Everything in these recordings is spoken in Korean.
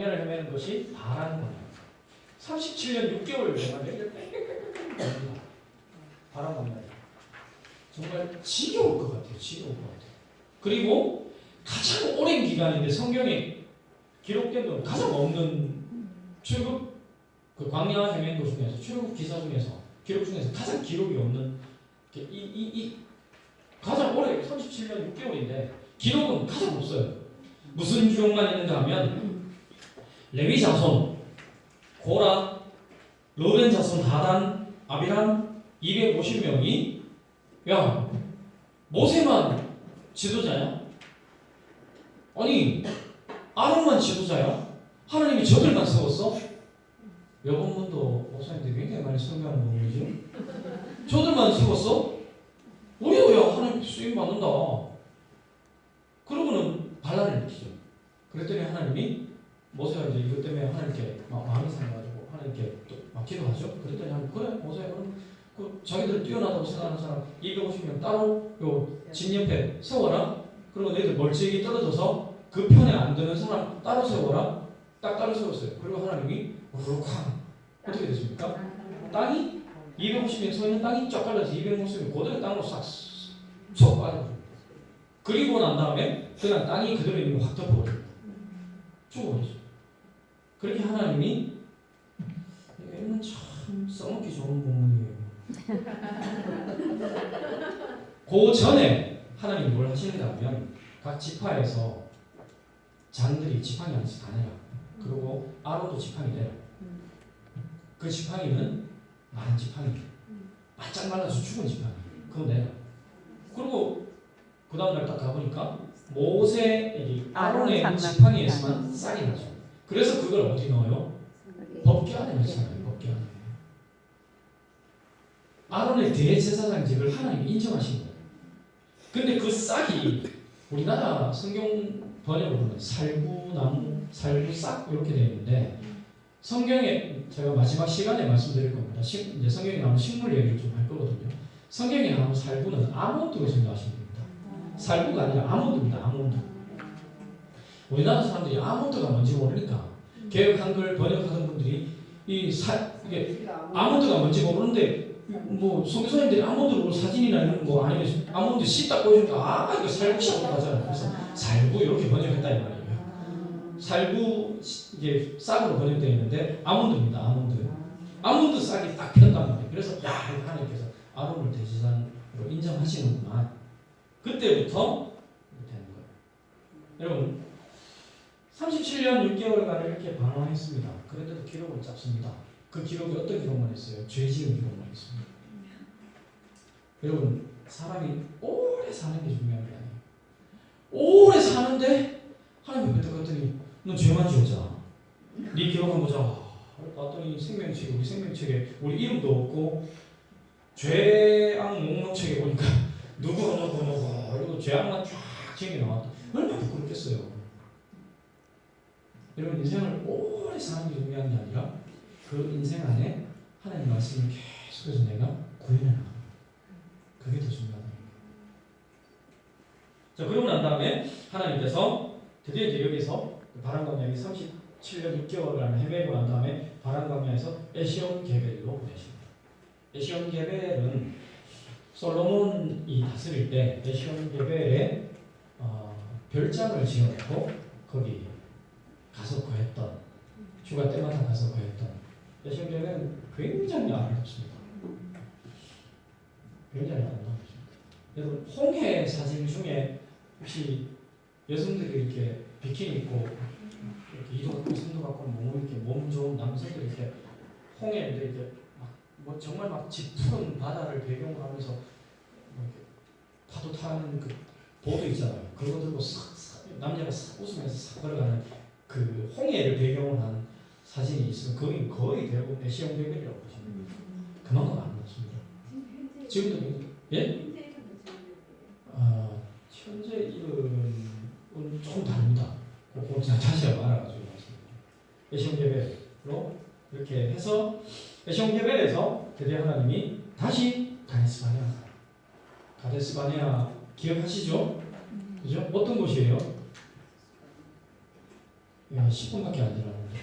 광야를 헤매는 것이 바라는 거예요. 37년 6개월 동안 바람 광야. 정말 지겨울 것 같아요. 지겨울 것 같아요. 그리고 가장 오랜 기간인데 성경에 기록된 건 가장 없는 출국 그 광야 헤맨 것 중에서 출국 기사 중에서 기록 중에서 가장 기록이 없는 이 가장 오래 37년 6개월인데 기록은 가장 없어요. 무슨 기록만 있는가 하면 레위 자손 고라 르벤 자손 다단 아비람 250명이 야 모세만 지도자야? 아니 아론만 지도자야? 하나님이 저들만 세웠어? 여러분도 목사님들이 굉장히 많이 설교하는 부분이죠. 저들만 세웠어? 우리도 야 하나님 쓰임 받는다. 그러고는 반란을 일으키죠. 그랬더니 하나님이 모세가 이제 이것 때문에 하나님께 마음이 상해가지고 하나님께 또 막 기도하죠. 그랬더니 하나님 그래 모세야 그럼 그 자기들 뛰어나다고 생각하는 사람 250명 따로 요 집 옆에 세워라. 그리고 너희들 멀찍이 떨어져서 그 편에 안 드는 사람 따로 세워라. 딱 따로 세웠어요. 그리고 하나님이 우르쾅 어떻게 됐습니까? 땅이 250명 서 있는 땅이 쫙 갈라서 250명 그대로 땅으로 쏙 빠져요. 그리고 난 다음에 그냥 땅이 그대로 있는 거 확 덮어버려요. 죽어버리죠. 그렇게 하나님이 이거는 참 써먹기 좋은 본문이에요. 그 전에 하나님이 뭘 하시는가 하면 각 지파에서 장들이 지팡이 하나씩 다 내라. 그리고 아론도 지팡이 내라. 그 지팡이는 마른 지팡이 바짝 말라서 죽은 지팡이 그거 내라. 그리고 그 다음날 딱 가보니까 모세 아론의 지팡이에서만 쌀이 나죠. 그래서 그걸 어디 넣어요? 법궤 안에 넣잖아요. 법궤 안에. 아론의 대제사장직을 하나님이 인정하신 거예요. 근데 그 싹이 우리나라 성경 번역으로는 살구나무, 살구싹 이렇게 되어 있는데 성경에 제가 마지막 시간에 말씀드릴 겁니다. 이제 성경에 나오는 식물 얘기를 좀 할 거거든요. 성경에 나오는 살구는 아몬드로 생각하시면 됩니다. 살구가 아니라 아몬드입니다. 아몬드. 우리나라 사람들이 아몬드가 뭔지 모르니까 개혁 한글 번역하던 분들이 이게 아몬드가 뭔지 모르는데 뭐 선교사님들이 아몬드로 사진이나 이런 거 아니면 아몬드 씨 딱 보여주니까 이거 살구씨라고 하잖아요. 그래서 살구 이렇게 번역했다 이 말이에요. 살구 이게 싹으로 번역되어 있는데 아몬드입니다. 아몬드 싹이 딱 편단 말이에요. 그래서 야 하나님께서 아론을 대제사장으로 인정하시는구나. 그때부터 되는 거예요. 여러분 37년 6개월간을 이렇게 방황했습니다. 그런데도 기록을 잡습니다. 그 기록이 어떤 기록만 했어요? 죄 지은 기록만 했습니다. 여러분 사람이 오래 사는 게 중요한 게 아니에요. 오래 사는데 하나님 그때 갔더니 너 죄만 지었잖아. 네 기록 한번 보자. 봤더니 생명책 우리 생명책에 우리 이름도 없고 죄악 목록책에 보니까 누구 그리고 죄악만 쫙 지은 게 나왔다. 얼마나 부끄럽겠어요. 여러분 인생을 오래 사는 게 중요한 게 아니라 그 인생 안에 하나님 말씀을 계속해서 내가 구현해 나가는 그게 더 중요하다. 자 그러고 난 다음에 하나님께서 드디어 이제 여기서 바람광야에 37년 6개월간 헤매고 난 다음에 바람광야에서 에시온 게벨로 보내십니다. 에시온 게벨은 솔로몬이 다스릴 때 에시온 게벨에 별장을 지어놓고 거기 가서 거했던 휴가 때마다 가서 거했던 에시온 게벨은 굉장히 아름답습니다. 굉장히 아름답습니다. 여러분 홍해 사진 중에 혹시 여성들이 이렇게 비키니 입고 이렇게 2도 갖고 3도 갖고 몸 이렇게 몸 좋은 남성들이 이렇게 홍해인데 이렇게 뭐 정말 막 짙은 바다를 배경으로 하면서 이렇게 파도 타는 그 보드 있잖아요. 그거 들고 남자가 웃으면서 싹 걸어가는 그 홍해를 배경으로 한 사진이 있으면 거기 거의 대부분 에시온 게벨이라고 보시면 됩니다. 그만큼 아름답습니다. 지금도 예? 현재 이름은 조금 다릅니다. 그거 다시 한번 알아가지고 말씀드립니다. 에시온 게벨로 이렇게 해서 에시온 게벨에서 드디어 하나님이 다시 가데스 바네아 기억하시죠? 그죠? 어떤 곳이에요? 야, 10분밖에 안 지났는데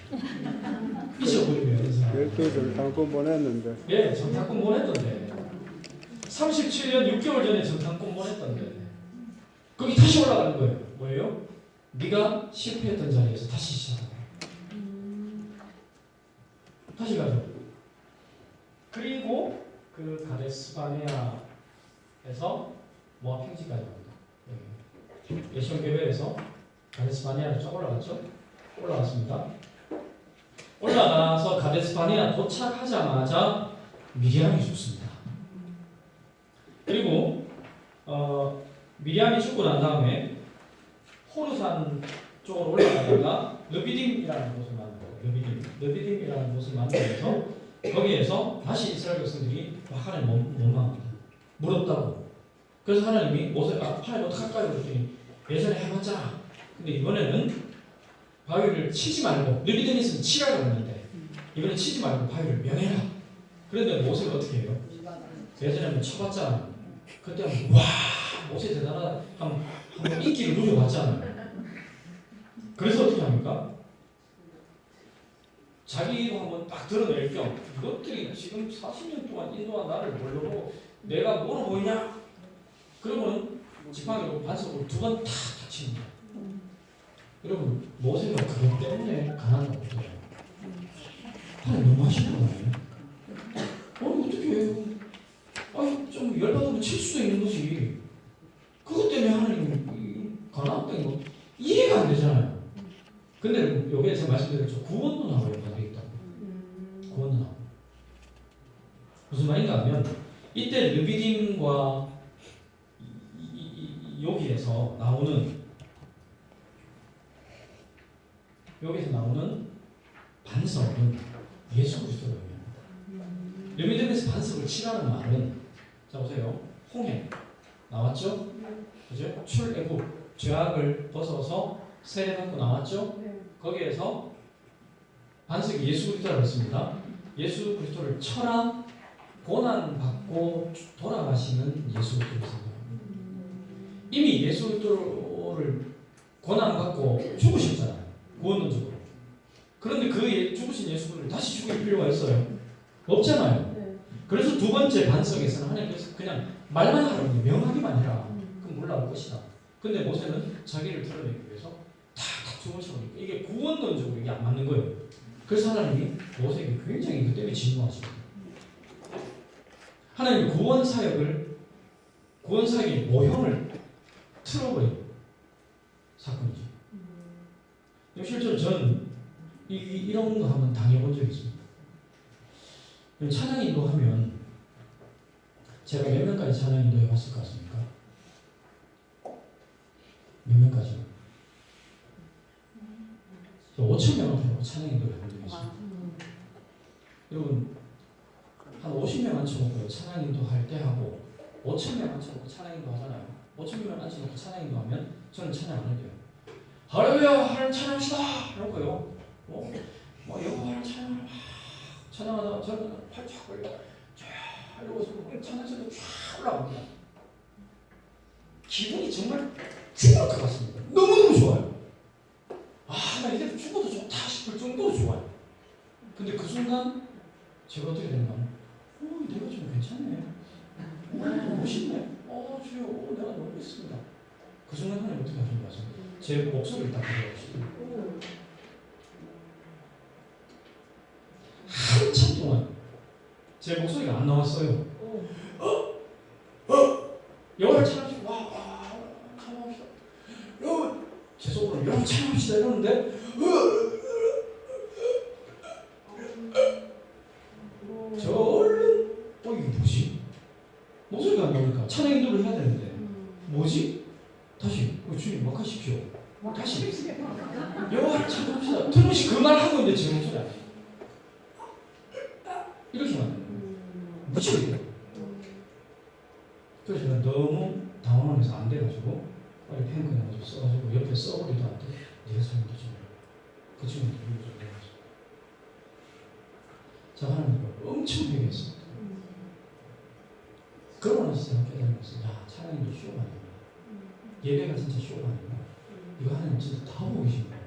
잊어버리면 인사. 12절 당권 보냈는데. 예, 정탐꾼 보냈던데. 37년 6개월 전에 정탐꾼 보냈던데. 거기 다시 올라가는 거예요. 뭐예요? 네가 실패했던 자리에서 다시 시작하는 거예요. 다시 가죠. 그리고 그 가데스바네아에서 모압 평지까지 갑니다. 예시온 개별에서 가데스바네아를 쭉 올라갔죠. 올라갔습니다. 올라가서 가데스바네아 도착하자마자 미리암이 죽습니다. 그리고 미리암이 죽고 난 다음에 호르산 쪽으로 올라가다가 르비딤이라는 곳을 만나요. 르비딤이라는 곳을 만나면서 거기에서 다시 이스라엘 백성들이 하나님 못 막습니다. 무럽다고. 그래서 하나님이 모세 하나님 어떡할까요? 그랬더니 예전에 해봤잖아. 근데 이번에는 바위를 치지 말고 르비딤이 있으면 치라고 했는데 이번에 치지 말고 바위를 명해라. 그런데 모세가 어떻게 해요? 예전에 한번 쳐봤잖아. 그때 한번 와 모세 대단하다 한번 인기를 누려봤잖아요. 그래서 어떻게 합니까? 자기도 한번 딱 드러낼 겸 이것들이 지금 40년 동안 인도한 나를 모르고 내가 뭐로 보이냐? 그러면 지팡이로 반석으로 두 번 탁 닥칩니다. 여러분 모세가 그것 때문에 가난한 거거든요. 하나님 너무 하신 거 아니에요? 어떻게 좀 열받으면 칠 수도 있는 거지. 그것 때문에 하나님 가난한 거 이해가 안 되잖아요. 근데 여기에 제가 말씀드렸죠. 구원도 나와요. 있다고. 구원도 나와요. 무슨 말인가 하면 이때 르비딤과 여기에서 나오는 반석은 예수 그리스도를 의미합니다. 르비딤에서 반석을 치라는 말은 자 보세요. 홍해 나왔죠? 그죠? 출애굽 죄악을 벗어서 세례받고 나왔죠? 거기에서 반석이 예수 그리스도라고 했습니다. 예수 그리스도를 쳐라 고난받고 돌아가시는 예수 그리스도입니다. 이미 예수 그리스도를 고난받고 죽으셨잖아요. 구원론적으로. 그런데 그 죽으신 예수 그리스도를 다시 죽일 필요가 있어요? 없잖아요. 그래서 두 번째 반석에서는 하나님께서 그냥 말만 하라고 명하기만 해라. 그럼 올라올 것이다. 근데 모세는 자기를 드러내기 위해서 탁탁 죽으시니까 이게 구원론적으로 이게 안 맞는 거예요. 그래서 하나님이 모세에게 굉장히 그 때문에 진노하십니다. 하나님이 구원 사역의 모형을 틀어버린 사건이죠. 실제로 저는 이런 거 한번 당해본 적이 있습니다. 찬양 인도하면 제가 몇 명까지 찬양 인도해 봤을 것 같습니까? 몇 명까지요? 5,000명한테 찬양 인도를 해본 적이 있습니다. 여러분 한 50명 앉혀놓고 찬양 인도할 때 하고 5,000명 앉혀놓고 찬양 인도 하잖아요. 5,000명 앉혀놓고 찬양 인도 하면 저는 찬양 안 해도요. 할렐루야 하나님 찬양합시다 이러고요. 여호와를 찬양하다가 저는 팔쫙 걸려 쫙 이러고서 찬양소리가 쫙 올라갑니다. 기분이 정말 죽을 것 같습니다. 너무너무 좋아요. 나 이제 죽어도 좋다 싶을 정도로 좋아요. 근데 그 순간 제가 어떻게 되는가 하면 내가 좀 괜찮네. 멋있네. 주여 내가 너무 있습니다. 그 순간 하나님 어떻게 하시는지 아세요? 제 목소리를 딱 들어보시고 한참 동안 제 목소리가 안 나왔어요. 여호와를 찬양합시다. 찬양합시다. 제 속으로 여러분 찬양합시다 이러는데 저 얼른 이게 뭐지? 목소리가 안 나오니까 찬양 인도를 해야 되는데 뭐지? 다시 주님 막하십시오. 다시 여호와를 찬양합시다. 틀림없이 그 말 하고 있는데 제 목소리 안 나요. 이러시면 안 돼요. 미치겠어요. 그래서 제가 너무 당황하면서 안 돼가지고 빨리 펜 그냥 써가지고 옆에 써버리도 안 돼. 네가 살면 되지. 그 친구도 이러고 해가지고 제가 하나님을 엄청 회개했습니다. 그러고 나서 제가 깨달았어요. 찬양도 쇼가 아니야. 예배가 진짜 쇼가 아니야. 이거 하나님 진짜 다 보고 계신 거예요.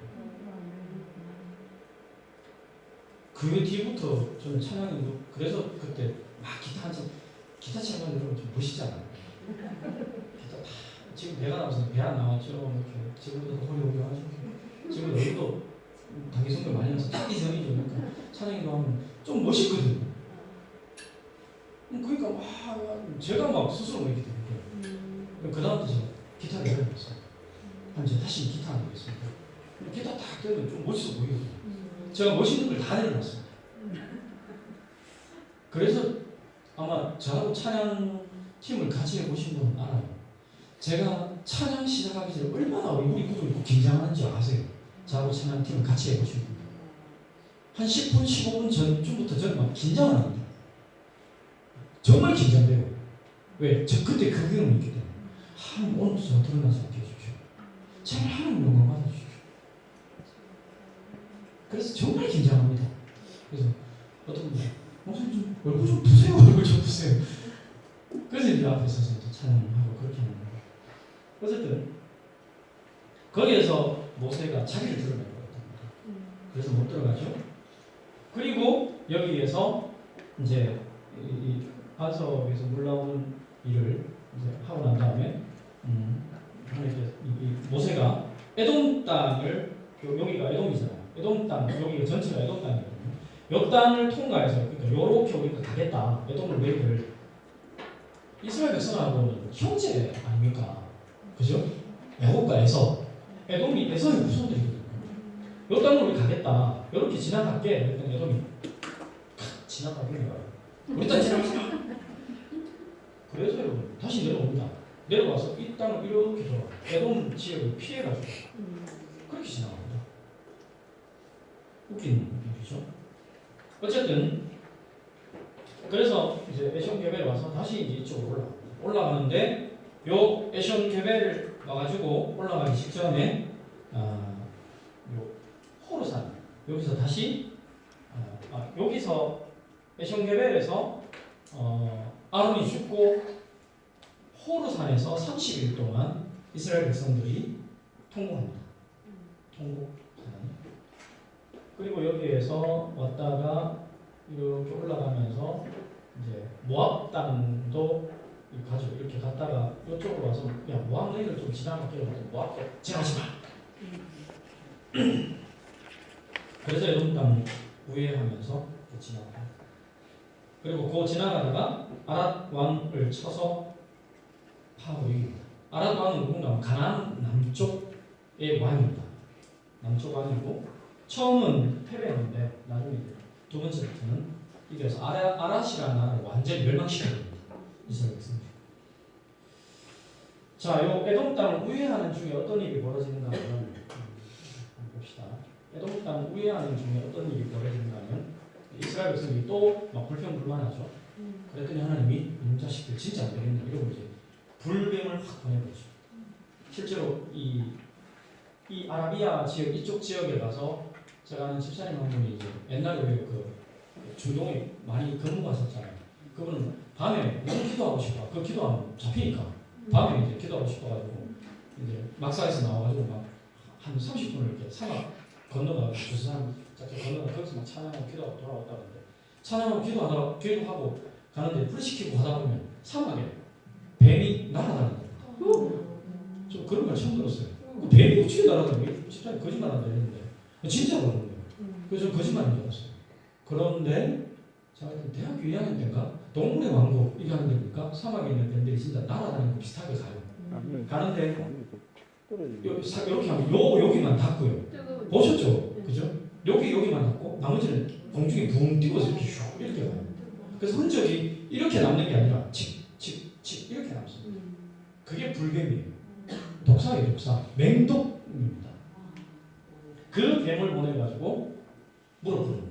그 뒤부터 저는 찬양이 그래서 그때 막 기타 치는 여러분 좀 멋있잖아요. 기타 다 지금 배가 나와서 배 안 나왔죠. 이렇게 지금도 허리 오게 하시고 지금 여기도 단기 성경 많이 나서 자기 전이죠. 그러니까 찬양이도 하면 좀 멋있거든요. 그러니까 막 제가 막 스스로 이렇게 되는 거예요. 그 다음부터 제가 기타를 배워봤어요. 이제 다시 기타 안 되겠습니다. 기타 딱 되면 좀 멋있어 보이거든요. 제가 멋있는 걸 다 내려놨습니다. 그래서 아마 저하고 찬양 팀을 같이 해보신 분은 알아요. 제가 찬양 시작하기 전에 얼마나 얼굴이 굳어있고 긴장하는지 아세요? 저하고 찬양 팀을 같이 해보신 분. 한 10분, 15분 전쯤부터 저는 막 긴장을 합니다. 정말 긴장돼요. 왜? 저 그때 그 경험이 있기 때문에. 하나님 오늘도 저 드러나지 않게 해주십시오. 제발 하나님 영광 받아주십시오. 그래서 정말 긴장합니다. 그래서 어떤 분이 목사님 좀 얼굴 좀 푸세요. 얼굴 좀 푸세요. 그래서 이제 앞에 서서 이제 찬양하고 그렇게 하는 거예요. 어쨌든 거기에서 모세가 자기를 드러낼 것 같습니다. 그래서 못 들어가죠. 그리고 여기에서 이제 이 반석에서 물 나오는 일을 이제 하고 난 다음에 하나님께서 이 모세가 에돔 땅을 여기가 에돔이잖아요. 에돔 땅 여기가 전체가 에돔 땅이거든요. 요 땅을 통과해서 그러니까 요렇게 우리가 가겠다. 에돔을 왜들 이스라엘 백성하고는 형제 아닙니까? 그죠? 야곱과 에서 에돔이 에서의 후손들이거든요. 요 땅을 우리 가겠다. 요렇게 지나갈게. 그랬더니 에돔이 지나가겠네요. 우리 땅 지나가자. 그래서 여러분 다시 내려옵니다. 내려와서 이 땅을 이렇게 돌아 에돔 지역을 피해가지고 그렇게 지나갑니다. 웃긴 일이죠. 어쨌든 그래서 이제 에션 게벨에 와서 다시 이제 이쪽으로 올라가는데 요 에션 게벨을 와가지고 올라가기 직전에 요 호르산 여기서 다시 여기서 에션 게벨에서 아론이 죽고 호르산에서 30일 동안 이스라엘 백성들이 통곡합니다. 통곡. 그리고 여기에서 왔다가 이렇게 올라가면서 이제 모압 땅도 가지고 이렇게 갔다가 이쪽으로 와서 야 모압 너희들 좀 지나갈게요. 모압도 지나가지 마. 그래서 에돔 땅 우회하면서 지나가요. 그리고 그 지나가다가 아랏 왕을 쳐서 파고 이깁니다. 아랏 왕은 누군가 가나안 남쪽의 왕입니다. 남쪽 왕이고 처음은 패배했는데 나중에 두 번째부터는 이겨서 아랏이라는 나라를 완전히 멸망시켜버립니다. 이스라엘 백성들. 자, 요 에돔 땅을 우회하는 중에 어떤 일이 벌어지는가 하면 봅시다. 에돔 땅을 우회하는 중에 어떤 일이 벌어지는가 하면 이스라엘 백성들이 또 막 불평불만하죠. 그랬더니 하나님이 이놈 자식들 진짜 안 되겠네 이러고 이제 불뱀을 확 보내버리죠. 실제로 이 아라비아 지역 이쪽 지역에 가서 제가 아는 집사님 한 분이 이제 옛날에 왜 그 중동에 많이 근무하셨잖아요. 그분은 밤에 너무 기도하고 싶어. 그 기도하면 잡히니까 밤에 이제 기도하고 싶어가지고 이제 막사에서 나와가지고 막 한 30분을 이렇게 사막 건너가 두 사람 짝짝 건너가 거기서 막 찬양하고 기도하고 돌아왔다는데 찬양하고 기도하고 가는데 불 시키고 하다 보면 사막에 뱀이 날아다닌다. 좀 그런 걸 처음 들었어요. 그 뱀이 어떻게 날아다니고 집사님 거짓말한다 했는데 진짜 그런 거예요. 그래서 거짓말인 줄 알았어요. 그런데 제가 대학교 2학년 때인가 동물의 왕국 이렇게 하는 데니까 사막에 있는 뱀들이 진짜 날아다니는 거 비슷하게 가요. 가는데 이렇게 하면 여기만 닿고요. 보셨죠? 그죠? 여기만 닿고 나머지는 공중에 붕 띄워서 이렇게 슉 이렇게 가요. 그래서 흔적이 이렇게 남는 게 아니라 칙 이렇게 남습니다. 그게 불뱀이에요. 독사예요, 독사. 맹독입니다. 그 뱀을 보내가지고 물어보는 거예요.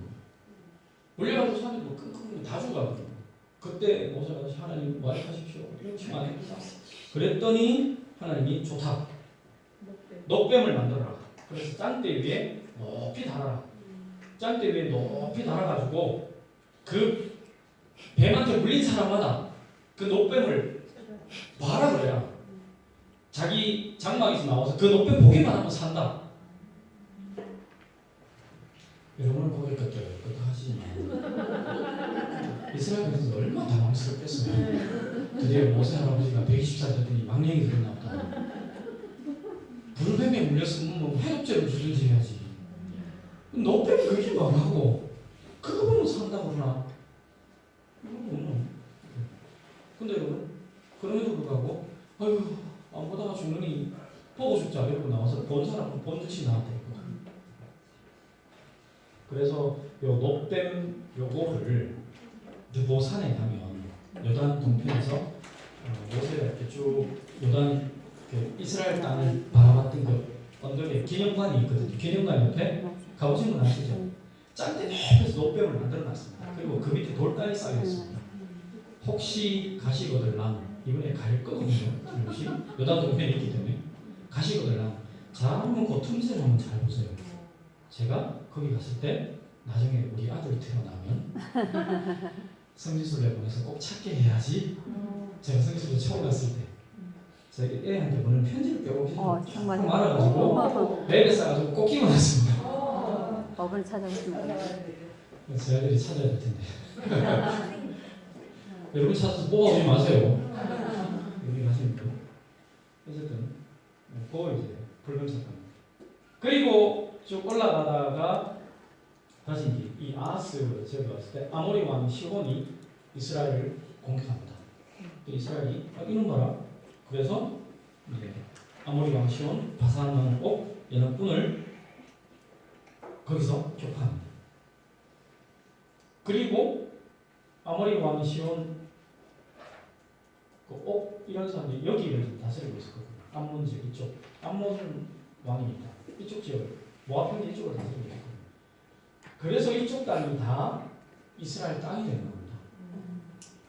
물려가지고 사람들이 뭐 끙끙 다 죽어가거든요. 그때 모세가 하나님 말하십시오. 이렇게 말합니다. 그랬더니 하나님이 좋다. 녹뱀을 만들어라. 그래서 짱대 위에 높이 달아라. 짱대 위에 높이 달아가지고 그 뱀한테 물린 사람마다 그 녹뱀을 봐라 그래야 자기 장막에서 나와서 그 녹뱀 보기만 하면 산다. 여러분은 고개 끄덕하시지만 이스라엘 백성들 얼마나 당황스럽겠어요. 드디어 모세 할아버지가 120살 됐더니 망령이 들어나왔다. 불뱀에 물렸으면 뭐 해독제를 주든지 해야지. 노뱀이 그렇게 뭐하고 그거 보면 산다고 그러나? 근데 여러분 그럼에도 불구하고 아유 안 보다가 죽느니 보고 싶자 이러고 나와서 본 사람은 본 듯이 나한테 했거든. 그래서 요 노뱀 요거를 느보산에 가면 요단 동편에서 모세가 이렇게 쭉 요단 이스라엘 땅을 바라봤던 그 언덕에 기념관이 있거든요. 기념관 옆에 가보신 분 아시죠? 짠데 넓어서 노뱀을 만들어놨습니다. 그리고 그 밑에 돌단이 쌓여 있습니다. 혹시 가시거들랑 이번에 갈 거거든요. 혹시 요단 동편이 있기 때문에 가시거들랑 잘하면 그 틈새를 한번 잘 보세요. 제가 거기 갔을 때 나중에 우리 아들이 태어나면 성지순례 보내서 꼭 찾게 해야지. 제가 성지순례 처음 갔을 때 제가 애한테 보낸 편지를 빼고 정말 말아가지고 베일에 싸가지고 꼭 끼워놨습니다. 어머니 찾아오시면 제 아들이 찾아야 될 텐데. 여러분 찾아서 뽑아오지 마세요. 여기 가시니까. 어쨌든 그거 이제 불뱀 사건. 그리고 쭉 올라가다가 다시 이제 이 아하스 지역에 왔을 때 아모리 왕 시혼이 이스라엘을 공격합니다. 이스라엘이 이놈 봐라. 그래서 이제 아모리 왕 시혼 바산 왕 옥 연합군을 거기서 격파합니다. 그리고 아모리 왕 시혼 옥 이런 사람들이 여기를 다스리고 있었거든요. 암몬 지역 이쪽 암몬 왕입니다. 이쪽 지역을 모압 이쪽을 다스리고 있었거든요. 그래서 이쪽 땅이 다 이스라엘 땅이 되는 겁니다.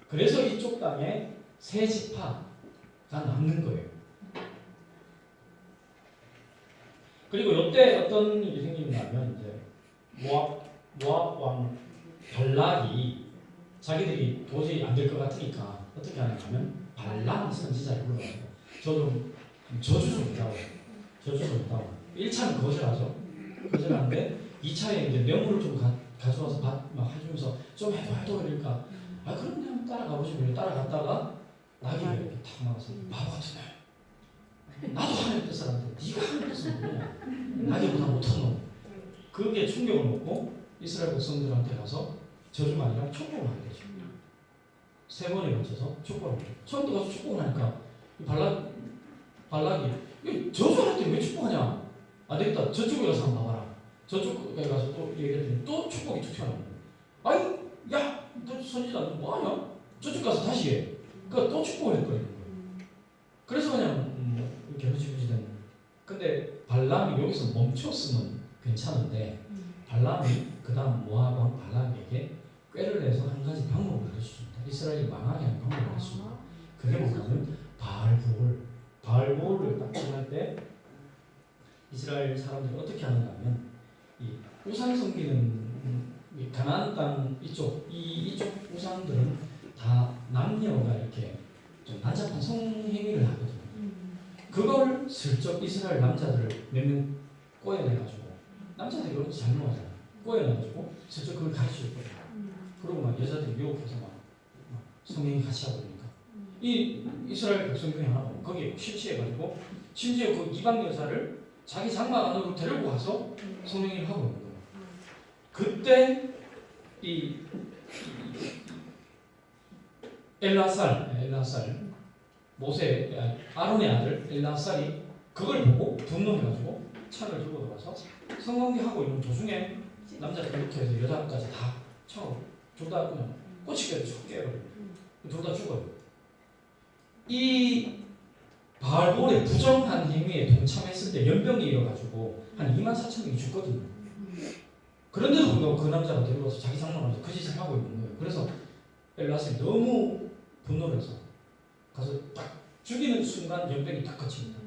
그래서 이쪽 땅에 세 지파가 남는 거예요. 그리고 이때 어떤 일이 생기냐면 이제 모압 왕 발락이 자기들이 도저히 안 될 것 같으니까 어떻게 하냐면 발람 선지자를 불러가지고 저도 저주 좀 있다고 1차는 거절하죠. 거절하는데 2차에 이제 뇌물을 좀 가져와서 막 해주면서 좀 해도 이러니까 그럼 그냥 따라가 보시면 따라갔다가 나귀가 이렇게 탁 나와서 바보 같은 애 나도 하나님 뜻을 하는데 네가 하나님 뜻을 모르냐 나귀보다 못한 놈. 그게 충격을 먹고 이스라엘 백성들한테 가서 저주가 아니라 축복을 하게 되죠. 3번에 걸쳐서 축복을 하죠. 처음부터 가서 축복을 하니까 발락이 저주할 때 왜 축복하냐? 안 되겠다. 저쪽에 가서 한번 봐봐라. 저쪽에 가서 또 얘기를 했더니 또 축복이 툭 튀어나오는 거예요. 아니 야 너 선지자 너 뭐하냐? 저쪽 가서 다시 해. 그러니까 또 축복을 했거든요. 그래서 그냥 이렇게 흐지부지 된. 근데 발람이 여기서 멈췄으면 괜찮은데 발람이 그 다음 모압 왕 발람에게 꾀를 내서 한 가지 방법을 알려주십니다. 이스라엘이 망하게 하는 방법을 알려주십니다. 그게 뭐냐면 바알볼을 딱 정할 때 이스라엘 사람들이 어떻게 하는가 하면 이 우상 섬기는 이 가나안 땅 이쪽 우상들은 다 남녀가 이렇게 좀 난잡한 성행위를 하거든요. 그걸 슬쩍 이스라엘 남자들을 몇 명 꼬여내가지고 남자들이 그런 거 잘 넘어가잖아요. 꼬여내가지고 슬쩍 그걸 가르쳐줬거든요. 그리고 막 여자들이 미혹해서 막 성행위 같이 하고 그러니까 이 이스라엘 백성 중에 하나가 거기에 심취해가지고 심지어 그 이방 여자를 자기 장막 안으로 데리고 가서 성행위를 하고 있는 거예요. 그때 이 엘라살 모세 아론의 아들 엘라살이 그걸 보고 분노해가지고 창을 들고 들어가서 성관계하고 있는 도중에 남자부터 해서 여자까지 다 창으로 둘 다 그냥 꼬치게 깨버려요. 둘 다 죽어요. 이 바알볼의 부정한 행위에 동참했을 때 연병이 일어가지고 한 24,000명이 죽거든요. 그런데도 불구하고 그 남자가 데려가서 자기 장난하면서 그 짓을 하고 있는 거예요. 그래서 엘라스이 너무 분노를 해서 가서 딱 죽이는 순간 연병이 딱 거칩니다.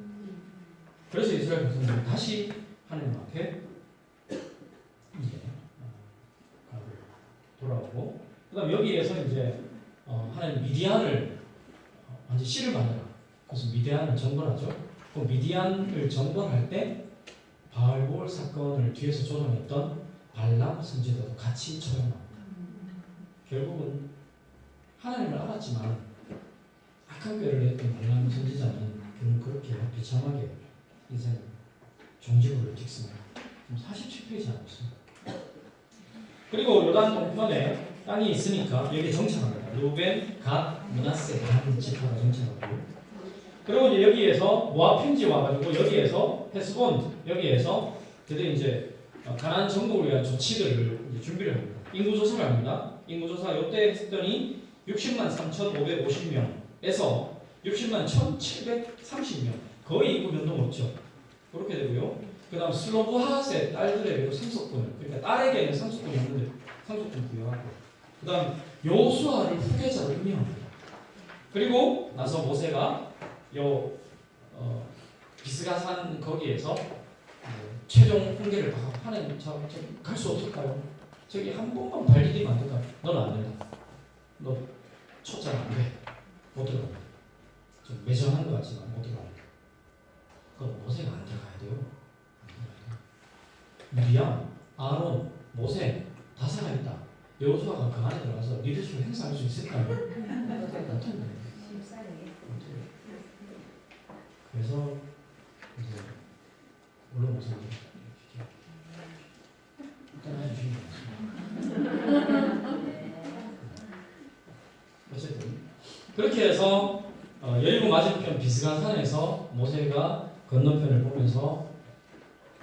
그래서 이스라엘 백성들이 다시 하나님 앞에 이제 돌아오고, 그다음 여기에서 이제 하나님 미디안을 완전 씨를 만들어. 그래서 미디안을 정벌하죠. 그 미디안을 정벌할 때 바알볼 사건을 뒤에서 조종했던 발람 선지자도 같이 처형합니다. 결국은 하나님을 알았지만 악한 꾀를 했던 발람 선지자는 결국 그렇게 비참하게 인생 종지부를 찍습니다. 47페이지 하고 있습니다. 그리고 요단 동편에 땅이 있으니까 여기 정착합니다. 루벤, 갓, 므낫세 단 지파가 정착하고요. 그리고 이제 여기에서 모압 평지 와가지고 여기에서 헤스본 여기에서 그들이 이제 가나안 정복을 위한 조치들을 이제 준비를 합니다. 인구 조사를 합니다. 인구 조사 요때 했더니 60만 3,550명에서 60만 1,730명 거의 인구 변동 없죠. 그렇게 되고요. 그 다음 슬로브하스의 딸들에게도 상속권을 그러니까 딸에게는 상속권이 없는데 상속권 부여하고 그 다음 여호수아를 후계자로 임명합니다. 그리고 나서 모세가 요 비스가산 거기에서 최종 훈계를 받고 하나님 갈 수 없을까요? 저기 한 번만 발 디디면 안 될까? 너는 안 된다. 너 초짜는 안 돼. 못 들어간다. 좀 매정한 것 같지만 못 들어간다. 그럼 모세가 안 들어가야 돼요. 미리암, 아론, 모세 다 살아있다. 여호수아가 그 안에 들어가서 리더십을 행사할 수 있을까요? 못한다. 그래서 이제 물론 모세는 일단 해주신 것 같습니다. 어쨌든 그렇게 해서 여리고 맞은편 비스가산에서 모세가 건너편을 보면서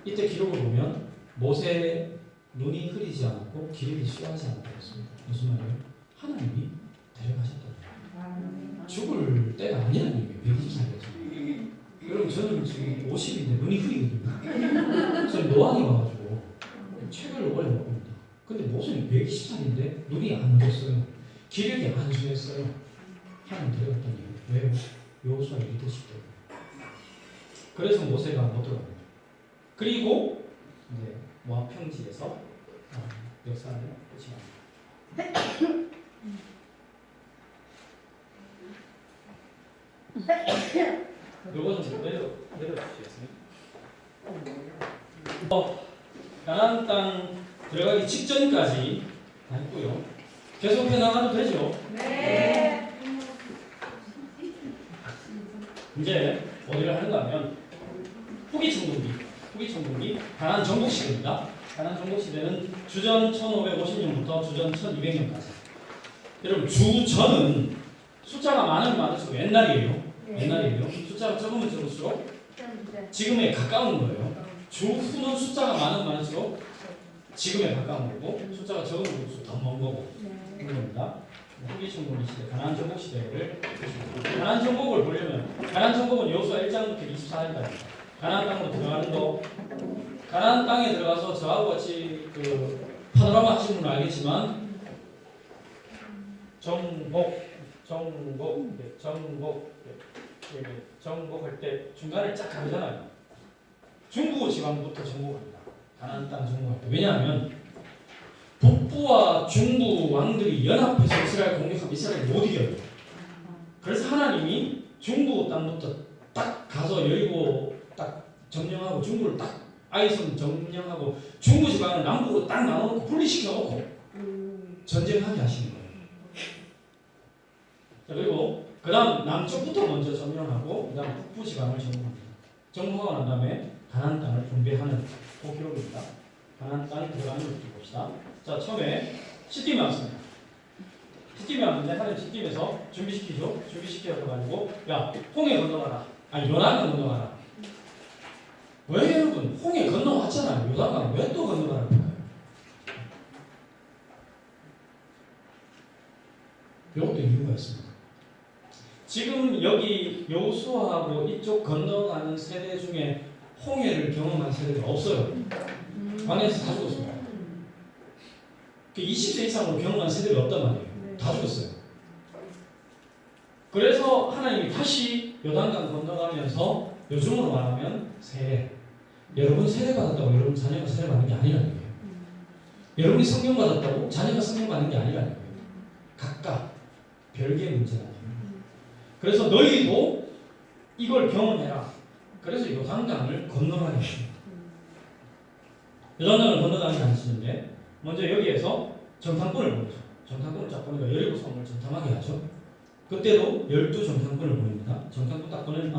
이때 기록을 보면 모세의 눈이 흐리지 않았고 기력이 쇠하지 않았다고 했습니다. 무슨 말이에요? 하나님이 데려가셨다. 죽을 때가 아니라는 얘기예요. 120살이죠. 여러분 저는 지금 50인데 눈이 흐리거든요. 저는 노안이 와가지고 책을 오래 못 봅니다. 근데 모세는 120살인데 눈이 안 흐렸어요. 기력이 안 쇠했어요. 하나님 데려갔다는 얘기예요. 왜요? 여호수아의 리더십 때문에. 그래서 모세가 못 들어갑니다. 그리고 이제 모압 평지에서 역사를 끝이 납니다. 요거 좀 내려주시겠습니까? 가나안 땅 들어가기 직전까지 다 했고요. 계속 해나가도 되죠? 네. 이제 어디를 하는가 하면 후기천국기 가나안 정복 시대입니다. 가나안 정복 시대는 주전 1550년부터 주전 1200년까지. 여러분 주전은 숫자가 많으면 많을수록 옛날이에요. 옛날이에요. 숫자가 적으면 적을수록 지금에 가까운 거예요. 주후는 숫자가 많으면 많을수록 지금에 가까운 거고 숫자가 적으면 적을수록 더 먼 거고 그런 겁니다. 후기천국기 시대, 가나안 정복 시대를 가나안 정복을 보려면 가나안 정복은 여호수아 1장부터 24장까지 가나안 땅으로 들어가는 거 가나안 땅에 들어가서 저하고 같이 그 파노라마 하신 분은 알겠지만 정복할 때 중간을 쫙 가르잖아요. 중부 지방부터 정복합니다. 가나안 땅 정복할 때. 왜냐하면 북부와 중부 왕들이 연합해서 이스라엘 공격하면 이스라엘이 못 이겨요. 그래서 하나님이 중부 땅부터 딱 가서 여리고 딱 점령하고 중부를 딱 아이성 점령하고 중부 지방을 남북으로 딱 나눠놓고 분리시켜놓고 전쟁하게 하시는 거예요. 자, 그리고 그 다음 남쪽부터 먼저 점령하고 그 다음 북부 지방을 정복합니다. 정복하고 난 다음에 가나안 땅을 분배하는 그 기록입니다. 가나안 땅에 들어가는 것을 봅시다. 자, 처음에 시딤이 왔습니다. 시딤이 왔는데 하나님 시딤에서 준비시키죠. 준비시켜가지고 야 홍해 건너가라. 아니 요단강 건너가라. 왜 여러분 홍해 건너왔잖아요. 요단강 왜 또 건너가라고 할까요? 이것도 이유가 있습니다. 지금 여기 여호수아하고 이쪽 건너가는 세대 중에 홍해를 경험한 세대가 없어요. 광야에서 다 죽었습니다. 20세 이상으로 경험한 세대가 없단 말이에요. 다 죽었어요. 그래서 하나님이 다시 요단강 건너가면서 요즘으로 말하면 세례. 여러분 세례 받았다고 여러분 자녀가 세례 받는 게 아니라는 거예요. 여러분이 성경 받았다고 자녀가 성경 받는 게 아니라는 거예요. 각각 별개의 문제라는 거예요. 그래서 너희도 이걸 경험해라. 그래서 요단강을 건너가게 합니다. 요단강을 건너가는 하시는데 먼저 여기에서 정탐꾼을 보내죠. 정탐꾼을 딱 보니까 여리고 성을 정탐하게 하죠. 그때도 12정탐꾼을 보냅니다. 정탐꾼 딱 보낸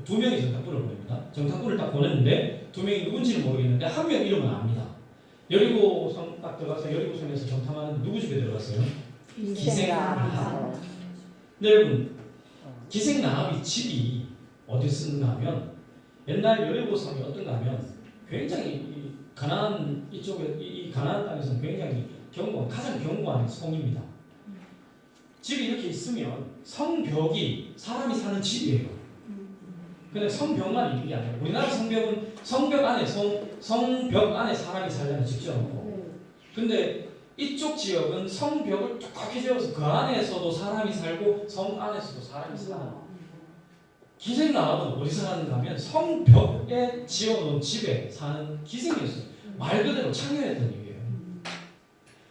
두 명의 정탐꾼을 보냅니다. 정탐꾼을 딱 보냈는데 두 명이 누군지는 모르겠는데 한 명 이름은 압니다. 여리고 성 딱 들어가서 여리고 성에서 정탐하는 누구 집에 들어갔어요? 기생라합. 네, 여러분 기생라합이 집이 어디 쓰는가 하면 옛날 여리고 성이 어떤가 하면 굉장히 이 가나안 이쪽에 이 가나안 땅에서는 굉장히 가장 견고한 성입니다. 집이 이렇게 있으면 성벽이 사람이 사는 집이에요. 근데 성벽만 있는 게 아니라 우리나라 성벽은 성벽 안에 사람이 살려면 집지어놓고 근데 이쪽 지역은 성벽을 뚝뚝히 지어서 그 안에서도 사람이 살고 성 안에서도 사람이 사는 기생라합은 어디 살았는가 하면 성벽에 지어놓은 집에 사는 기생이었어요. 말 그대로 창녀였던 얘기예요.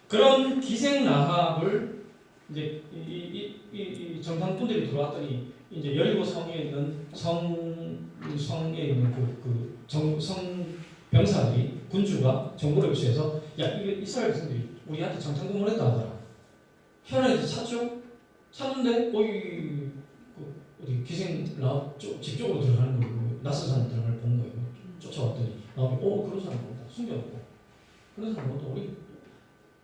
그런 기생라합을 이제 이 정탐꾼들이 들어왔더니 이제 여리고 성에 있는 성에 있는 성 병사들이 군주가 정보를 유치해서 야 이거 이스라엘 백성들이 우리한테 정탐꾼을 했다 하더라. 현안에서 찾죠? 찾는데 거기 어디 기생라합 집 쪽으로 들어가는 거 낯선 사람 들어가는 걸 본 거예요. 쫓아왔더니 나오면 그런 사람 없다. 숨겨놓고 그런 사람 없다. 우리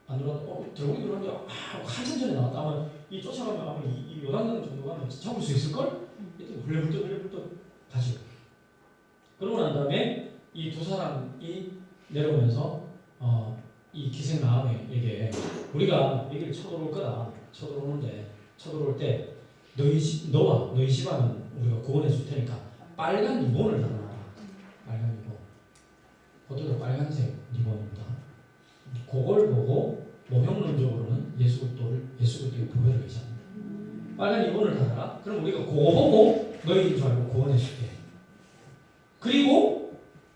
안 들어왔다. 들어오기 들어왔는데 한참 전에 나왔다. 아마 이 쫓아가면 아마 이 요단강 정도 가면 잡을 수 있을걸? 이때 흘려불떡 가죠. 그러고 난 다음에 이 두 사람이 내려오면서 이 기생라합에게 우리가 여기를 쳐들어올 거다. 쳐들어올 때 너와 너희 집안은 우리가 구원해 줄 테니까 빨간 리본을 달라. 빨간 리본. 그것도 빨간색 리본입니다. 그걸 보고 모형론적으로는 예수 그리스도의 보혈을 의지합니다. 빨간 리본을 달아라. 그럼 우리가 그거 보고 너희인 줄 알고 구원해 줄게. 그리고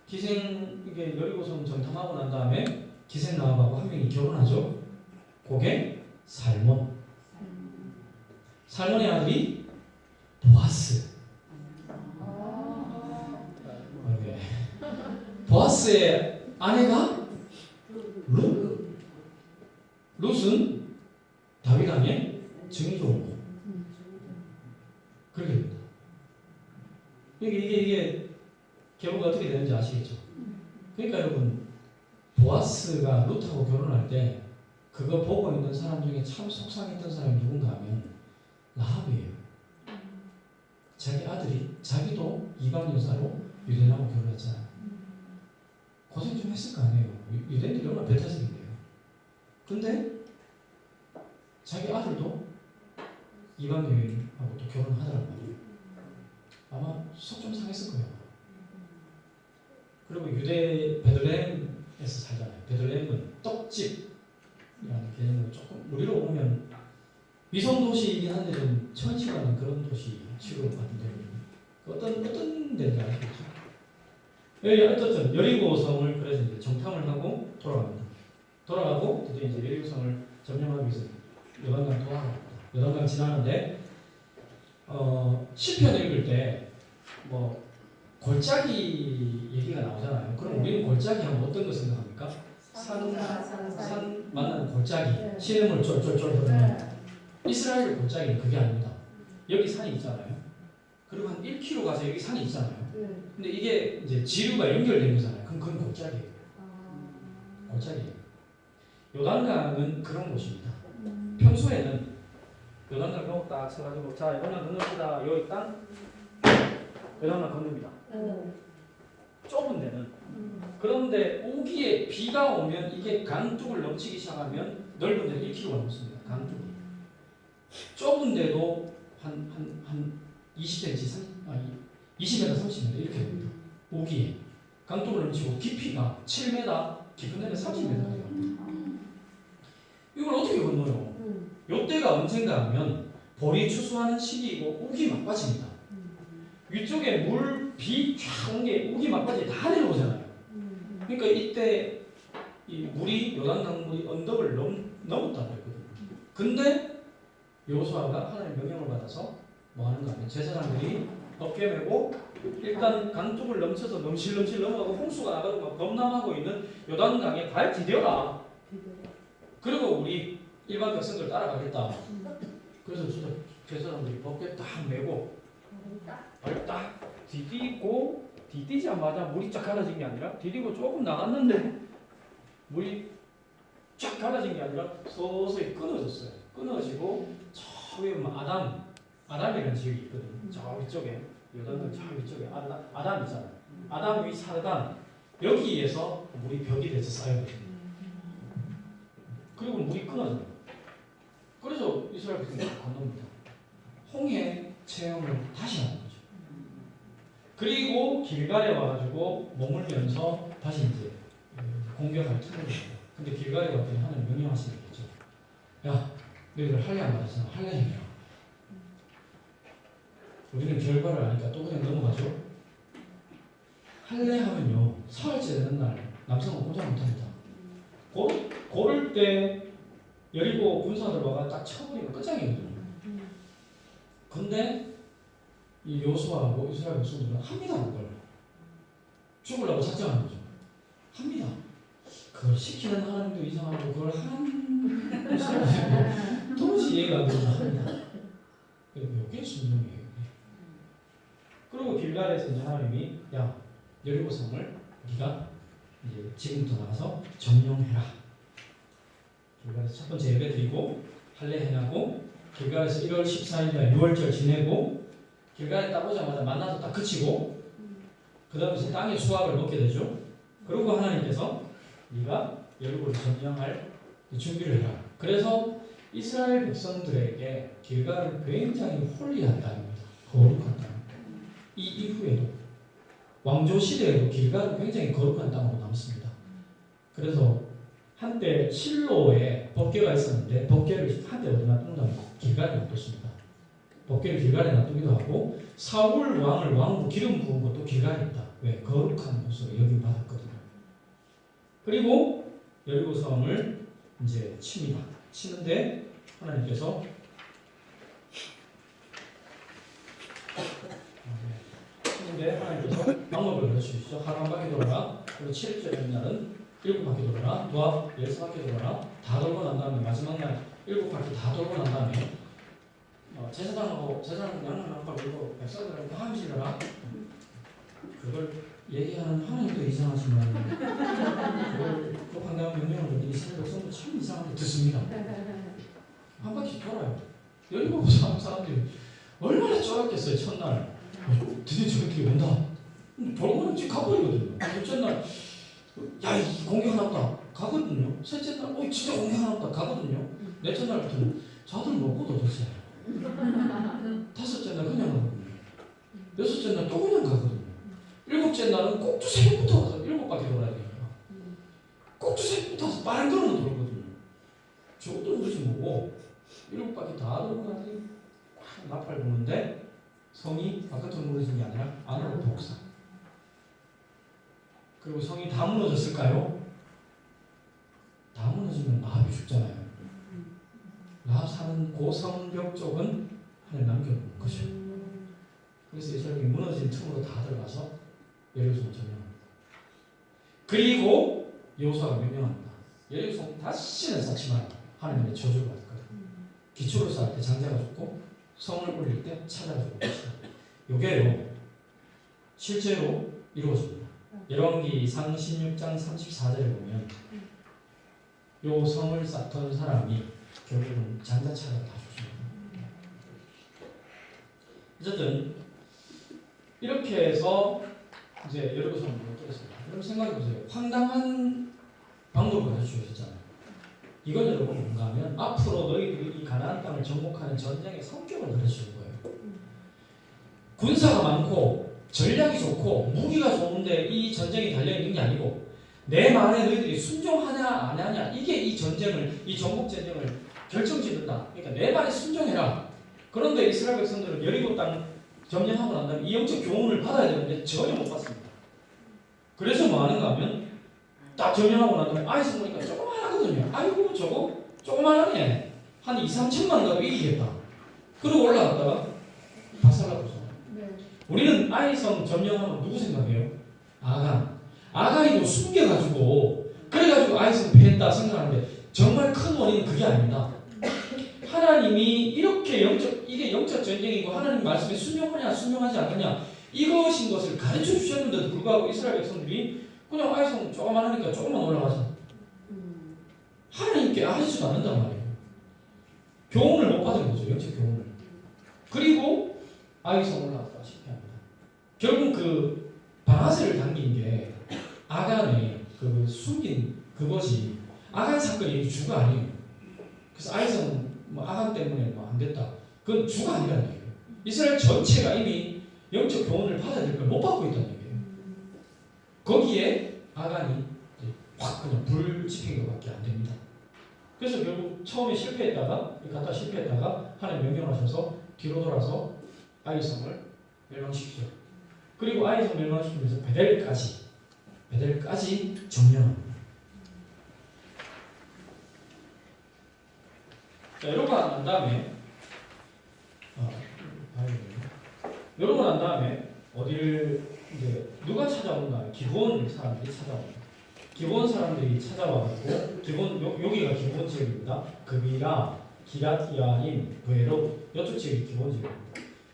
이게 여리고성 정탐하고 난 다음에 기생라합하고 한 명이 결혼하죠. 그게 살몬의 아들이 보아스. 보아스의 아내가 룻은 다윗 왕의 증이 좋은 거. 그렇게 됩니다. 이게 결과가 어떻게 되는지 아시겠죠? 그러니까 여러분 보아스가 룻하고 결혼할 때 그거 보고 있는 사람 중에 참 속상했던 사람이 누군가 하면 라합이에요. 자기도 이방 여자로 유대인하고 결혼했잖아요. 고생 좀 했을 거 아니에요. 유대인들이 얼마나 배타적인데요. 근데 자기 아들도 이방 여인하고 또 결혼하더란 말이에요. 아마 속 좀 상했을 거예요. 그리고 유대 베들레헴에서 살잖아요. 베들레헴은 떡집이라는 개념으로 조금 우리로 보면 위성도시이긴 한데 좀 천시받는 그런 도시 취급받는데 어떤 데인지 아시겠죠? 여기 어쨌든 여리고성을 그래서 이제 정탐을 하고 돌아갑니다. 돌아가고 드디어 이제 여리고성을 점령하기 위해서 요단강 도하랍니다. 요단강 지나는데 시편 읽을 때 뭐 골짜기 얘기가 나오잖아요. 그럼 우리는 골짜기 하면 어떤 거 생각합니까? 산 만나는 골짜기, 시냇물 쫄쫄쫄 흐르는 이스라엘 골짜기는 그게 아닙니다. 여기 산이 있잖아요. 그리고 한 1km 가서 여기 산이 있잖아요. 근데 이게 이제 지류가 연결된 거잖아요. 그럼 그건 골짜기예요. 골짜기예요. 요단강은 그런 곳입니다. 평소에는 요단강 요 딱 서가지고 자 요단강 건너시다 여기 땅 요단강 건너입니다. 좁은 데는 그런데 오기에 비가 오면 이게 강둑을 넘치기 시작하면 넓은 데는 1km가 넘습니다. 강둑이 좁은 데도 한 20cm, 20m, 30m 이렇게 됩니다. 오기에 강둑을 넘치고 깊이가 7m, 깊은 데는 30m가 됩니다. 이걸 어떻게 건너요? 요때가 언젠가 하면 벌이 추수하는 시기이고 우기 막바지입니다. 위쪽에 물, 비 쫙 온 게 우기 막바지에 다 내려오잖아요. 그러니까 이때 이 물이 요단강 물이 언덕을 넘었다 그랬거든요. 근데 여호수아가 하나님의 명령을 받아서 뭐 하는가 하면 제사장들이 어깨 메고 일단 강 쪽을 넘쳐서 넘실넘실 넘어가고 홍수가 나가고 막 범람하고 있는 요단강에 발 디뎌라. 그리고 우리 일반 백성들 따라가겠다. 그래서 진짜 제사장들이 어깨 딱 메고 발 딱 디디고 디디자마자 물이 쫙 갈아진 게 아니라 디디고 조금 나갔는데 물이 쫙 갈아진 게 아니라 서서히 끊어졌어요. 끊어지고 저 위에 아담이라는 지역이 있거든요. 저 위쪽에 요단강 저 위쪽에 아담 있잖아요. 아담 위 사단 여기에서 물이 벽이 돼서 쌓여요. 그리고 물이 끊어져요. 그래서 이스라엘 백성들이 건넙니다. 홍해 체험을 다시 하는 거죠. 그리고 길갈에 와가지고 머물면서 다시 이제 공격할 틈을 줍니다. 근데 길갈에 왔더니 하나님 명령하시는 거죠. 야, 너희들 할례 안 받았잖아. 할례 행해라. 우리는 결과를 아니까 또 그냥 넘어가죠. 할례 하면요, 사흘째 되는 날 남성은 포장 못합니다. 고를 때 여리고 군사들 와가 딱 쳐버리면 끝장이거든요. 근데 이 여호수아하고 이스라엘 백성들은 합니다. 그걸 죽으려고 작정하는 거죠. 합니다. 그걸 시키는 하나님도 이상하고 그걸 하는 이스라엘 도무지 이해가 안 되는 합니다. 이게 순종이에요. 그리고 길갈에서 이제 하나님이 야 여리고 성을 네가 이제 지금부터 나가서 점령해라. 길갈에서 첫 번째 예배 드리고 할례 행하고 길갈에서 1월 14일날 6월절 지내고 길갈에 딱 오자마자 만나서 딱 그치고 그 다음에 이제 땅의 수확을 먹게 되죠. 그리고 하나님께서 네가 여리고를 점령할 준비를 해라. 그래서 이스라엘 백성들에게 길갈을 굉장히 홀리한 땅입니다. 거룩한 땅. 이 이후에도 왕조 시대에도 길갈은 굉장히 거룩한 땅으로 남습니다. 그래서 한때 실로에 법궤가 있었는데 법궤를 한때 어디 놔둔다면 길갈에 놔뒀습니다. 법궤를 길갈에 놔두기도 하고 사울 왕을 왕으로 기름 부은 것도 길갈에 있다. 왜? 거룩한 곳으로 여김받았거든요. 그리고 여리고 성을 이제 칩니다. 치는데 하나님께서 방법을 가르쳐주시죠. 하루 한 바퀴 돌아라. 그리고 7일째 되는 날은 7바퀴 돌아라. 도합 13바퀴 돌아라. 다 돌고 난 다음에 마지막 날 7바퀴 다 돌고 난 다음에 제사장하고 양념 한발 걸고 백성들한테 함 실려라. 그걸 얘기하는 하나님도 이상하지만 그걸 또 황당한 명령을 이스라엘 백성도 참 이상하게 듣습니다. 한 바퀴 돌아요. 여리고 사람들이 얼마나 쫄았겠어요. 첫날 드디어 저렇게 온다. 돌고는 지금 가버리거든요. 둘째 날 야, 이 공격 하나 없다. 가거든요. 셋째 날 진짜 공격 하나 없다. 가거든요. 넷째 날부터는 자들 먹고 도대체. 다섯째 날 그냥 가거든요. 여섯째 날 또 그냥 가거든요. 일곱째 날은 꼭두 새벽부터 가서 7바퀴 돌아야 되니까. 꼭두 새벽부터 가서 빠른 걸음으로 돌거든요. 저것도 그러지 뭐고 7바퀴 다 돌고 나더니 나팔 부는데 성이 바깥으로 무너진 게 아니라 안으로 복사. 그리고 성이 다 무너졌을까요? 다 무너지면 라합이 죽잖아요. 라합 사는 고성벽 쪽은 하나님 남겨놓은 것이죠. 그래서 이스라엘이 무너진 틈으로 다 들어가서 여리고성을 점령합니다. 그리고 여호수아가 명령합니다. 여리고성 다시는 쌓지 마라. 하나님의 저주를 받을 거예요. 기초를 쌓을 때 장자가 죽고 성을 올릴 때 차자가 죽을 것이다. 요게요 실제로 이루어집니다. 열왕기상 16장 34절에 보면 요 성을 쌓던 사람이 결국은 장자차가 다 죽습니다. 어쨌든 이렇게 해서 이제 여리고성을 무너뜨렸습니다. 여러분 생각해보세요. 황당한 방법을 가르쳐주셨잖아요. 이건 여러분 뭔가 하면 앞으로 너희들이 이 가나안 땅을 정복하는 전쟁의 성격을 가르쳐주는 거예요. 군사가 많고 전략이 좋고 무기가 좋은데 이 전쟁이 달려있는 게 아니고 내 말에 너희들이 순종하냐 안 하냐 이게 이 전쟁을 이 정복 전쟁을 결정짓는다. 그러니까 내 말에 순종해라. 그런데 이스라엘 백성들은 여리고 땅 점령하고 난 다음에 이 영적 교훈을 받아야 되는데 전혀 못 받습니다. 그래서 뭐 하는가 하면 딱 점령하고 난 다음에 아이스 보니까 조그만하거든요. 아이고 저거 조그만하네. 한 2, 3천만 가도 이기겠다. 그러고 올라갔다가 박살나고서 우리는 아이성 점령하면 누구 생각해요? 아간. 아간이 숨겨가지고 그래가지고 아이성 패했다 생각하는데 정말 큰 원인은 그게 아닙니다. 하나님이 이렇게 이게 영적 전쟁이고 하나님 말씀에 순종하냐 순종하지 않느냐 이것인 것을 가르쳐 주셨는데도 불구하고 이스라엘 백성들이 그냥 아이성 조금만 하니까 조금만 올라가자. 하나님께 알아주지도 않는단 말이에요. 교훈을 못 받은 거죠. 영적 교훈을. 그리고 아이성 올라갔다 실패합니다. 결국 그 방아쇠를 당긴 게 아간의 그 숨긴 그것이 아간 사건이 주가 아니에요. 그래서 아이성은 뭐 아간 때문에 뭐 안 됐다. 그건 주가 아니라는 얘기예요. 이스라엘 전체가 이미 영적 교훈을 받아야 될 걸 못 받고 있다는 얘기예요. 거기에 아간이 확 그냥 불 지핀 것밖에 안 됩니다. 그래서 결국 처음에 실패했다가 갔다 실패했다가 하나님 명령하셔서 뒤로 돌아서 아이성을 멸망시키죠. 그리고 아이성 멸망시키면서 베델까지 점령합니다. 자, 이러고 난 다음에 이러고 난 다음에 어디를 이제 누가 찾아온가? 기본 사람들이 찾아옵니다. 기본 사람들이 찾아와가지고 여기가 기본 지역입니다. 그비라, 기랏야임, 베로 이쪽 지역이 기본 지역입니다.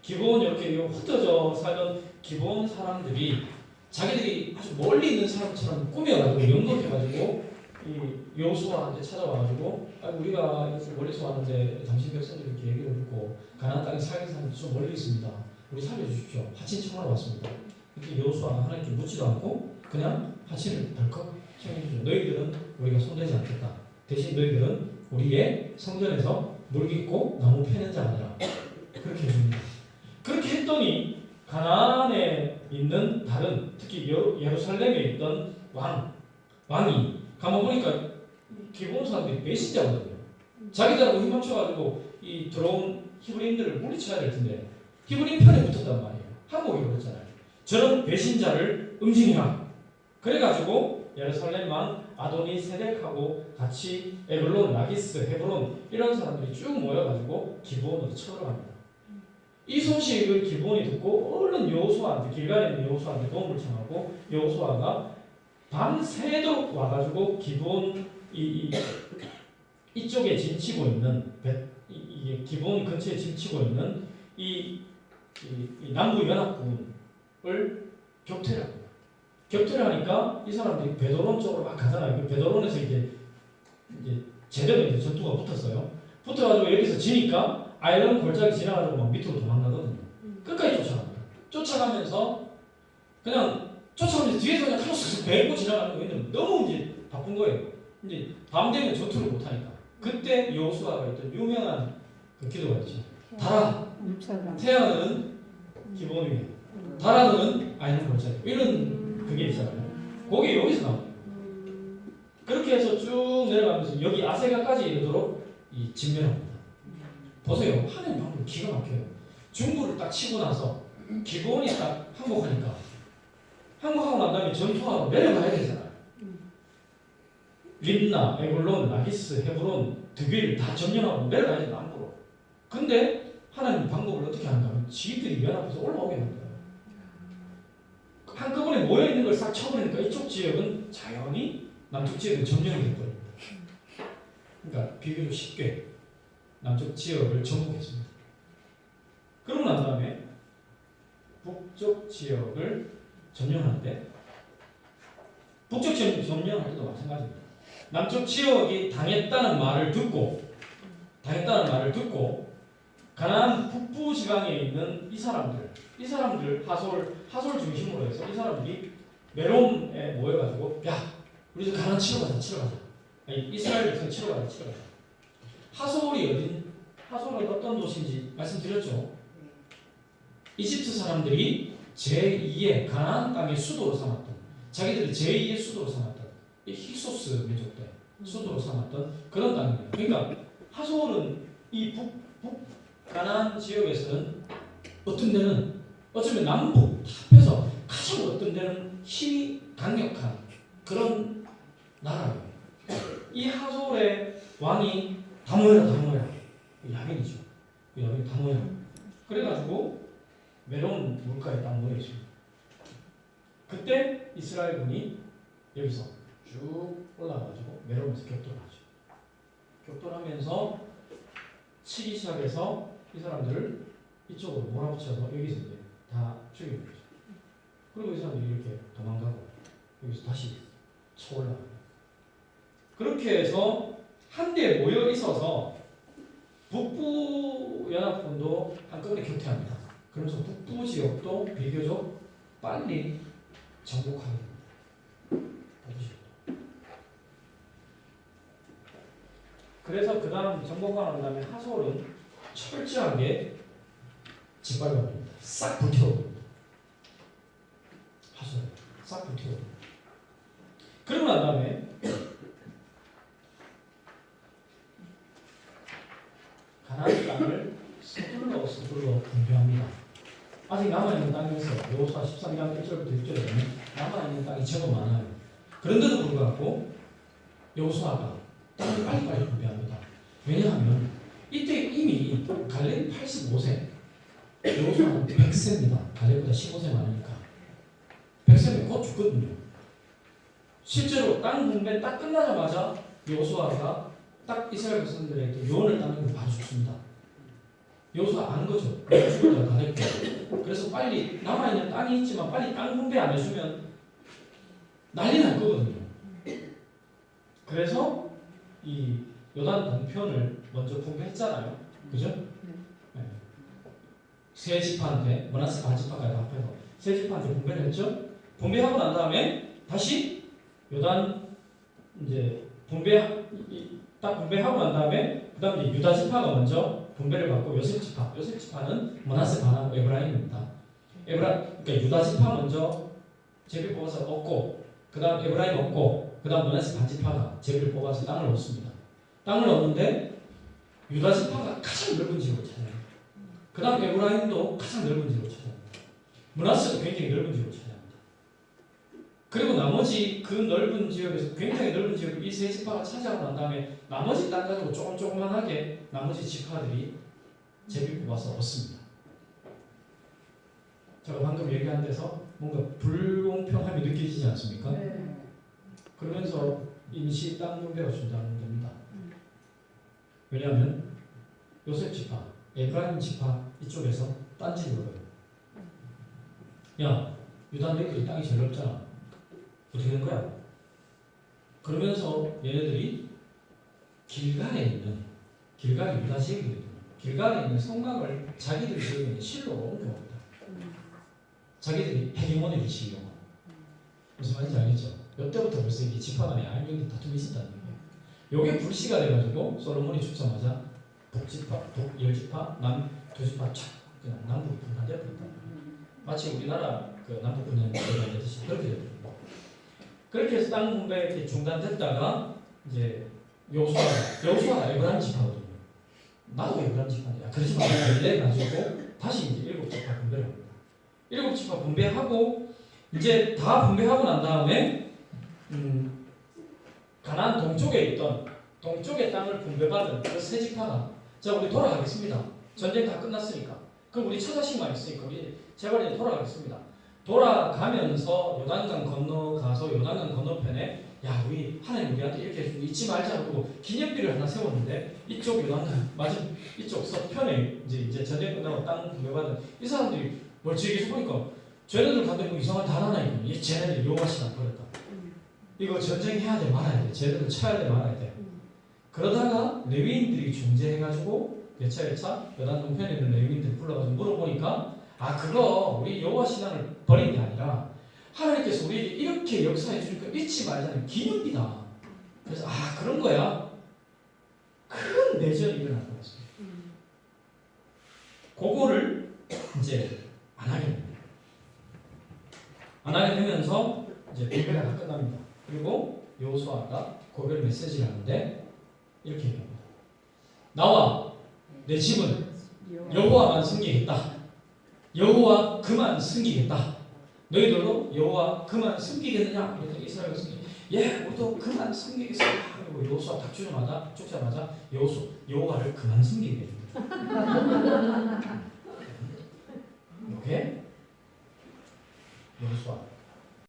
기본 이렇게 흩어져 살던 기본 사람들이 자기들이 아주 멀리 있는 사람처럼 꾸며가지고 연극해가지고 이 여호수아한테 찾아와가지고 우리가 이렇게 멀리서 왔는데 당신 백성들이 이렇게 얘기를 듣고 가나안 땅에 살기 사람들이 좀 멀리 있습니다. 우리 살려주십시오. 하친 청하러 왔습니다. 이렇게 여호수아가 하나님께 묻지도 않고 그냥 하친을 덜컥 청해주죠. 너희들은 우리가 손대지 않겠다. 대신 너희들은 우리의 성전에서 물 깃고 나무 패는 자가 되라. 그렇게 해줍니다. 그렇게 했더니 가나안에 있는 다른 특히 예루살렘에 있던 왕이 가만 보니까 기본 사람들이 배신자거든요. 자기들하고 힘맞춰가지고 이 들어온 히브리인들을 물리쳐야 될 텐데 히브리인 편에 붙었단 말이에요. 항복이 그랬잖아요. 저런 배신자를 응징해라. 그래가지고 예루살렘 왕 아도니 세덱하고 같이 에글론, 라기스, 헤브론 이런 사람들이 쭉 모여가지고 기브온으로 쳐들어갑니다. 이 소식을 기브온이 듣고 얼른 여호수아한테 길갈에 있는 여호수아한테 도움을 청하고 여호수아가 밤새도록 와가지고 기브온 이쪽에 짐치고 있는 기브온 근처에 짐치고 있는 이 남부 연합군을 격퇴를 합니다. 격퇴를 하니까 이 사람들이 베드론 쪽으로 막 가잖아요. 베드론에서 이제 제대로 이제 전투가 붙었어요. 붙어가지고 여기서 지니까 아이론 골짜기 지나가지고 막 밑으로 도망가거든요. 끝까지 쫓아갑니다. 쫓아가면서 뒤에서 그냥 카로스에서 밟고 지나가는 거예요. 너무 이제 바쁜 거예요. 이제 밤 되면 전투를 못 하니까. 그때 여호수아가 있던 유명한 그 기도가 있죠. 달아, 태양은 기본 위에, 달아는 아이론 골짜기. 이런 그게 있잖아요. 그게 여기서 나와요. 그렇게 해서 쭉 내려가면서 여기 아세가까지 이르도록 진멸합니다. 보세요. 하나님 방법 기가 막혀요. 중부를 딱 치고 나서 기본이 딱 항복하니까 항복하고 난 다음에 전투하러 내려가야 되잖아요. 림나, 에글론, 라기스, 헤브론, 드빌 다 점령하고 내려가야 돼 남부로. 근데 하나님 방법을 어떻게 하는가 하면 지들이 연합해서 올라오게 하는 거예요. 한꺼번에 모여있는 걸 싹 쳐버리니까 이쪽 지역은 자연히 남쪽 지역은 점령이 돼버립니다. 그러니까 비교적 쉽게 남쪽 지역을 정복했습니다. 그러고 난 다음에 북쪽 지역을 점령하는데 북쪽 지역 점령할 때도 마찬가지입니다. 남쪽 지역이 당했다는 말을 듣고 가나안 북부 지방에 있는 이 사람들 하솔 중심으로 해서 이 사람들이 메롬에 모여가지고 야 우리 가나안 치러 가자. 이스라엘 백성 치러 가자. 하솔은 어떤 도시인지 말씀드렸죠. 이집트 사람들이 제2의 가나안 땅의 수도로 삼았던 자기들이 제2의 수도로 삼았던 이 힉소스 민족 때 수도로 삼았던 그런 땅이에요. 그러니까 하솔은 이 북 가나안 지역에서는 어떤 데는 어쩌면 남북 합해서 가장 어떤 데는 힘이 강력한 그런 나라예요. 이 하솔의 왕이 다 모여라. 야벤이죠. 야벤이 다 모여라. 그래가지고 외로운 물가에 딱 모여 있습니다. 그때 이스라엘군이 여기서 쭉 올라가가지고 메로면서 격돌하죠. 격돌하면서 치기 시작해서 이 사람들을 이쪽으로 몰아붙여서 여기서 이제 다 죽이는 거죠. 그리고 이 사람들이 이렇게 도망가고 여기서 다시 쳐올라가요. 그렇게 해서 한데 모여 있어서 북부 연합군도 한꺼번에 교태합니다. 그러면서 북부 지역도 비교적 빨리 정복하게 됩니다. 그래서 그 다음 정복하고 난 다음에 하솔은 철저하게 짓밟아버립니다. 싹 불태워버립니다. 하솔 싹 불태워버립니다. 그러고 난 다음에 가나안 땅을 서둘러 분배합니다. 아직 남아있는 땅이 있어요. 여호수아 13장 1절부터 6절에 보면 남아있는 땅이 제법 많아요. 그런데도 불구하고 여호수아가 땅을 빨리빨리 분배합니다. 왜냐하면 이때 이미 갈렙이 85세, 여호수아는 100세입니다. 갈렙보다 15세 많으니까 100세면 곧 죽거든요. 실제로 땅 분배 딱 끝나자마자 여호수아가 딱 이스라엘 백성들에게 요원을 따는 걸 바로 죽습니다. 여호수아 아는 거죠. 죽을 때가 다 됐고. 그래서 빨리 남아있는 땅이 있지만 빨리 땅 분배 안 해주면 난리 날 거거든요. 그래서 이 요단 동편을 먼저 분배했잖아요. 그죠? 네. 세 지파한테 므낫세 반 지파까지 합해서 세 지파한테 분배를 했죠. 분배하고 난 다음에 다시 요단 이제 딱 분배하고 난 다음에 그 다음에 유다 지파가 먼저 분배를 받고 요셉 지파는 므낫세 반하고 에브라임입니다. 그러니까 유다 지파 먼저 제비를 뽑아서 얻고 그 다음 에브라임 얻고 그 다음 므낫세 반 지파가 제비를 뽑아서 땅을 얻습니다. 땅을 얻는데 유다 지파가 가장 넓은 지역을 찾아요. 그 다음 에브라임도 가장 넓은 지역을 찾아요. 므낫세도 굉장히 넓은 지역을 찾아요. 그리고 나머지 그 넓은 지역에서 굉장히 넓은 지역을 이 세 지파가 차지하고 난 다음에 나머지 땅 가지고 조금만하게 나머지 지파들이 제비 뽑아서 얻습니다. 제가 방금 얘기한 데서 뭔가 불공평함이 느껴지지 않습니까? 네. 그러면서 임시 땅 분배가 준다는 겁니다. 왜냐하면 요셉 지파, 에브라임 지파 이쪽에서 딴짓을 해요. 야, 유다 너희들이 땅이 제일 넓잖아. 어떻게 된 거야? 그러면서 얘네들이 길갈이 유다 지역이거든요. 길갈에 있는 성곽을 자기들 지역에 있는 실로로 옮겨옵니다. 자기들이 헤게모니를 지으려고. 무슨 말인지 알겠죠? 이때부터 벌써 이게 지파 간에 알맹이 다툼이 있었다는 거예요. 요게 불씨가 돼가지고 솔로몬이 죽자마자 북10지파, 남2지파 착 그냥 남북 분단되었다. 마치 우리나라 그 남북 분단되듯이 그렇게 되더라고요. 그렇게 해서 땅 분배 이렇게 중단됐다가 이제 여호수아가 에브라임 지파거든요. 나도 에브라임 지파인데 그러지 말고 relay 가지고 다시 이제 7지파 분배를 합니다. 7지파 분배하고 이제 다 분배하고 난 다음에 가나안 동쪽의 땅을 분배받은 그 세 지파가 자 우리 돌아가겠습니다. 전쟁 다 끝났으니까 그럼 우리 처자식만 있으니까 우리 제발 이제 돌아가겠습니다. 돌아가면서 요단강 건너가서 요단강 건너편에 야 우리 하나님 우리한테 이렇게 잊지 말자 그러고 기념비를 하나 세웠는데 이쪽 요단강 맞은 이쪽 서편에 이제 전쟁 끝나고 땅 분배받은 이 사람들이 멀찍이서 보니까 쟤네들 간데 뭐 이상한 단 하나 있고 이 쟤네들 여호와시다 버렸다. 이거 전쟁해야 돼 말아야 돼. 쟤네들 쳐야 돼 말아야 돼. 그러다가 레위인들이 중재해가지고 여차 요단 동편에 있는 레위인들 불러가지고 물어보니까 아 그거 우리 여호와 신앙을 버린 게 아니라 하나님께서 우리에게 이렇게 역사해 주니까 잊지 말자는 기념비다. 그래서 아 그런 거야. 큰 내전이 일어날 것 같습니다. 그거를 이제 안 하게 됩니다. 안 하게 되면서 이제 분배가 다 끝납니다. 그리고 여호수아가 고별 메시지를 하는데 이렇게 얘기합니다. 나와 내 집은 여호와만 섬기겠다. 여호와 그만 섬기겠다. 너희들도 여호와 그만 섬기겠느냐? 그래서 이스라엘 백성이 예, 우리도 그만 섬기겠습니다. 그리고 여호수아 딱 죽자마자 여호와를 그만 섬기게 됩니다. 오케이? 여수와